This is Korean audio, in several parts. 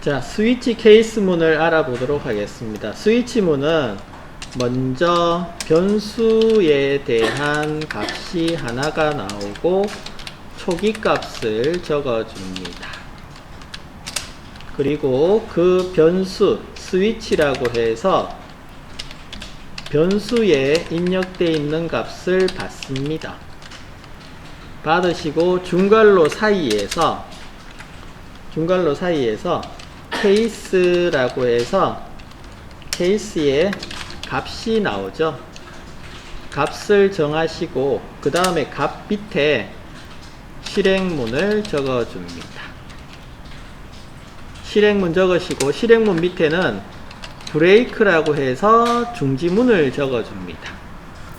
자, 스위치 케이스 문을 알아보도록 하겠습니다. 스위치 문은 먼저 변수에 대한 값이 하나가 나오고 초기 값을 적어줍니다. 그리고 그 변수, 스위치라고 해서 변수에 입력되어 있는 값을 받습니다. 받으시고 중괄호 사이에서 케이스라고 해서 케이스에 값이 나오죠. 값을 정하시고 그 다음에 값 밑에 실행문을 적어줍니다. 실행문 적으시고 실행문 밑에는 브레이크라고 해서 중지문을 적어줍니다.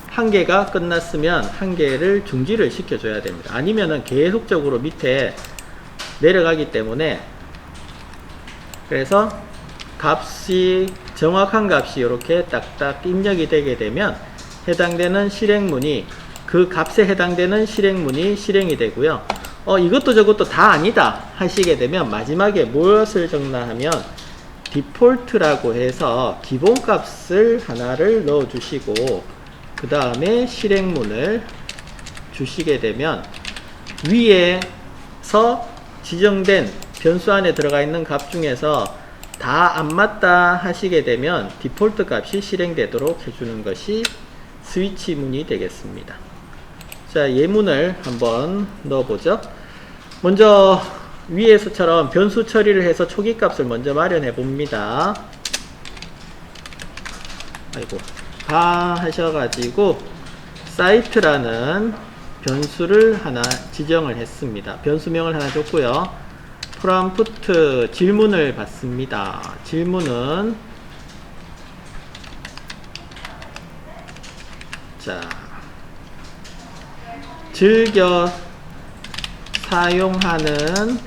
한 개가 끝났으면 한 개를 중지를 시켜줘야 됩니다. 아니면은 계속적으로 밑에 내려가기 때문에, 그래서 값이 정확한 값이 이렇게 딱딱 입력이 되게 되면 해당되는 실행문이, 그 값에 해당되는 실행문이 실행이 되고요. 이것도 저것도 다 아니다 하시게 되면 마지막에 무엇을 적나 하면 디폴트라고 해서 기본값을 하나를 넣어 주시고 그 다음에 실행문을 주시게 되면 위에서 지정된 변수 안에 들어가 있는 값 중에서 다 안 맞다 하시게 되면 디폴트 값이 실행되도록 해주는 것이 스위치 문이 되겠습니다. 자, 예문을 한번 넣어보죠. 먼저 위에서처럼 변수 처리를 해서 초기 값을 먼저 마련해 봅니다. 아이고, 다 하셔가지고 사이트라는 변수를 하나 지정을 했습니다. 변수명을 하나 줬고요. 프롬프트 질문을 받습니다. 질문은 자, 즐겨 사용하는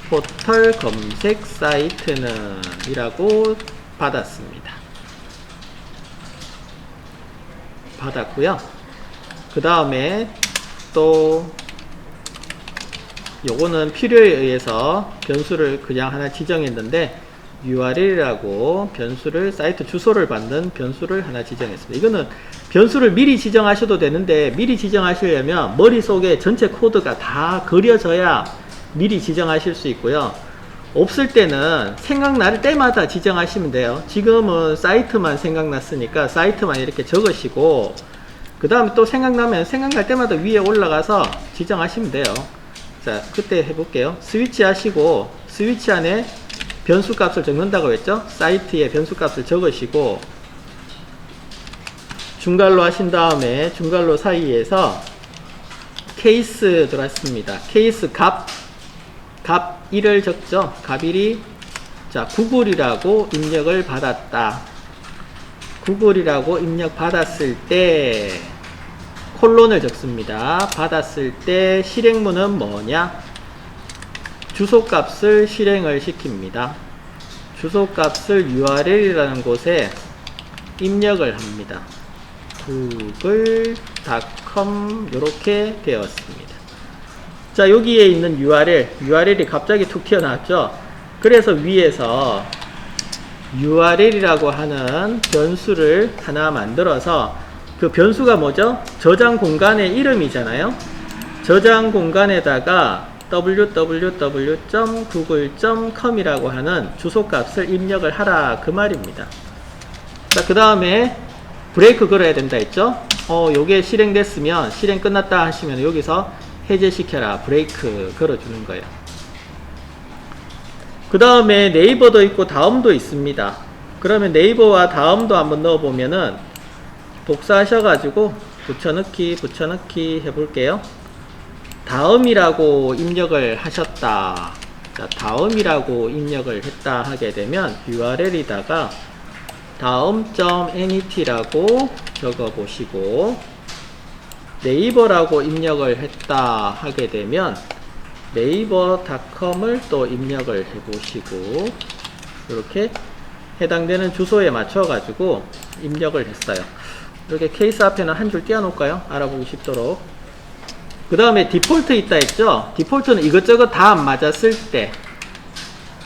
포털 검색 사이트는 이라고 받았습니다. 받았고요. 그 다음에 또 요거는 필요에 의해서 변수를 그냥 하나 지정했는데 URL이라고 변수를, 사이트 주소를 받는 변수를 하나 지정했습니다. 이거는 변수를 미리 지정하셔도 되는데 미리 지정하시려면 머릿속에 전체 코드가 다 그려져야 미리 지정하실 수 있고요. 없을 때는 생각날 때마다 지정하시면 돼요. 지금은 사이트만 생각났으니까 사이트만 이렇게 적으시고 그 다음에 또 생각나면 생각날 때마다 위에 올라가서 지정하시면 돼요. 자, 그때 해볼게요. 스위치 하시고 스위치 안에 변수 값을 적는다고 했죠. 사이트에 변수 값을 적으시고 중괄호 하신 다음에 중괄호 사이에서 케이스 들어왔습니다. 케이스 값 1을 적죠. 값 1이 자, 구글이라고 입력을 받았다. 구글이라고 입력 받았을 때 콜론을 적습니다. 받았을 때 실행문은 뭐냐? 주소값을 실행을 시킵니다. 주소값을 URL이라는 곳에 입력을 합니다. google.com 이렇게 되었습니다. 자, 여기에 있는 URL이 갑자기 툭 튀어나왔죠. 그래서 위에서 URL이라고 하는 변수를 하나 만들어서 그 변수가 뭐죠? 저장 공간의 이름이잖아요. 저장 공간에다가 www.google.com 이라고 하는 주소값을 입력을 하라 그 말입니다. 자, 그 다음에 브레이크 걸어야 된다 했죠? 요게 실행됐으면 실행 끝났다 하시면 여기서 해제시켜라 브레이크 걸어주는 거예요. 그 다음에 네이버도 있고 다음도 있습니다. 그러면 네이버와 다음도 한번 넣어보면은 복사하셔가지고 붙여넣기 해볼게요. 다음이라고 입력을 하셨다. 자, 다음이라고 입력을 했다 하게 되면 URL에다가 다음.net라고 적어보시고 네이버라고 입력을 했다 하게 되면 네이버.com을 또 입력을 해보시고 이렇게 해당되는 주소에 맞춰가지고 입력을 했어요. 이렇게 케이스 앞에는 한 줄 띄워놓을까요? 알아보기 쉽도록. 그 다음에 디폴트 있다 했죠? 디폴트는 이것저것 다 안 맞았을 때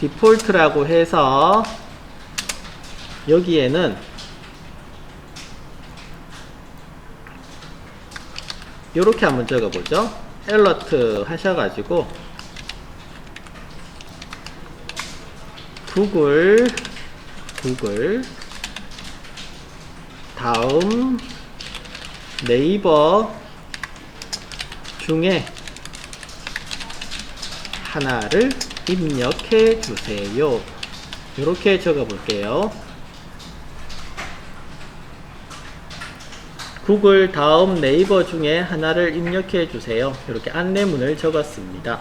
디폴트라고 해서 여기에는 요렇게 한번 적어보죠. alert 하셔가지고 구글 다음 네이버 중에 하나를 입력해 주세요. 이렇게 적어 볼게요. 구글 다음 네이버 중에 하나를 입력해 주세요. 이렇게 안내문을 적었습니다.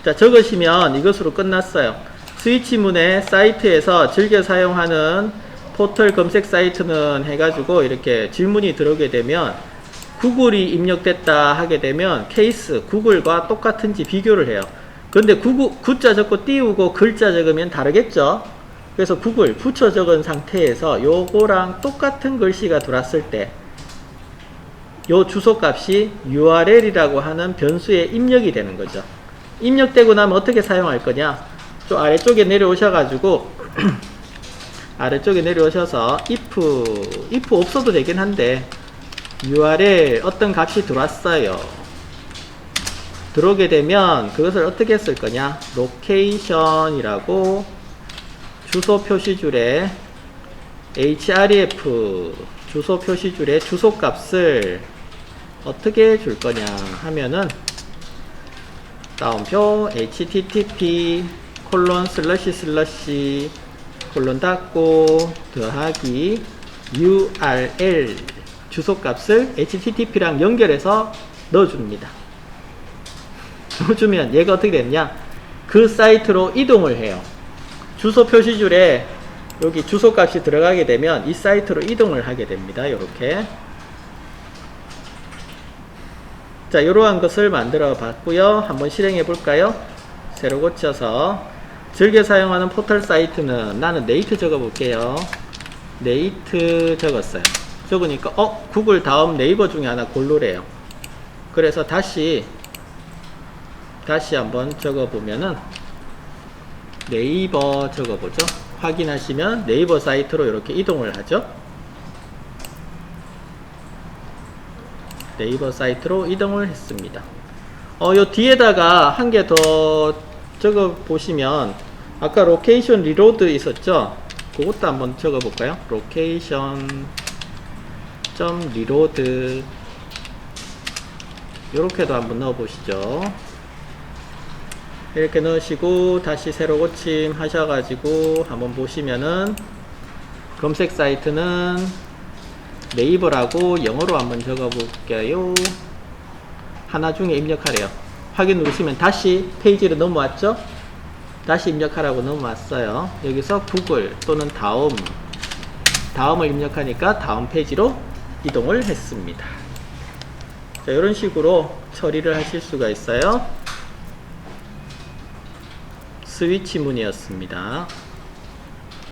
자, 적으시면 이것으로 끝났어요. 스위치문의 사이트에서 즐겨 사용하는 포털 검색 사이트는 해가지고 이렇게 질문이 들어오게 되면 구글이 입력됐다 하게 되면 케이스 구글과 똑같은지 비교를 해요. 근데 구자 적고 띄우고 글자 적으면 다르겠죠. 그래서 구글 붙여 적은 상태에서 요거랑 똑같은 글씨가 들어왔을 때 요 주소값이 URL이라고 하는 변수에 입력이 되는 거죠. 입력되고 나면 어떻게 사용할 거냐, 좀 아래쪽에 내려오셔가지고 아래쪽에 내려오셔서 if 없어도 되긴 한데 URL 어떤 값이 들어왔어요. 들어오게 되면 그것을 어떻게 쓸 거냐, location이라고 주소 표시줄에 href 주소 표시줄에 주소값을 어떻게 줄 거냐 하면은 따옴표 http 콜론 닫고 더하기 url 주소값을 http랑 연결해서 넣어줍니다. 넣어주면 얘가 어떻게 됐냐, 그 사이트로 이동을 해요. 주소 표시줄에 여기 주소값이 들어가게 되면 이 사이트로 이동을 하게 됩니다. 요렇게. 자, 이러한 것을 만들어 봤고요. 한번 실행해 볼까요? 새로 고쳐서 즐겨 사용하는 포털 사이트는, 나는 네이트 적어 볼게요. 네이트 적었어요. 적으니까 구글 다음 네이버 중에 하나 고르래요. 그래서 다시 한번 적어 보면은 네이버 적어 보죠. 확인하시면 네이버 사이트로 이렇게 이동을 하죠. 네이버 사이트로 이동을 했습니다. 요 뒤에다가 한 개 더 적어 보시면 아까 로케이션 리로드 있었죠? 그것도 한번 적어 볼까요? 로케이션 .리로드 요렇게도 한번 넣어 보시죠. 이렇게 넣으시고 다시 새로 고침 하셔가지고 한번 보시면은 검색 사이트는 네이버라고 영어로 한번 적어 볼게요. 하나 중에 입력하래요. 확인 누르시면 다시 페이지로 넘어왔죠? 다시 입력하라고 넘어왔어요. 여기서 구글 또는 다음을 입력하니까 다음 페이지로 이동을 했습니다. 자, 이런 식으로 처리를 하실 수가 있어요. 스위치 문이었습니다.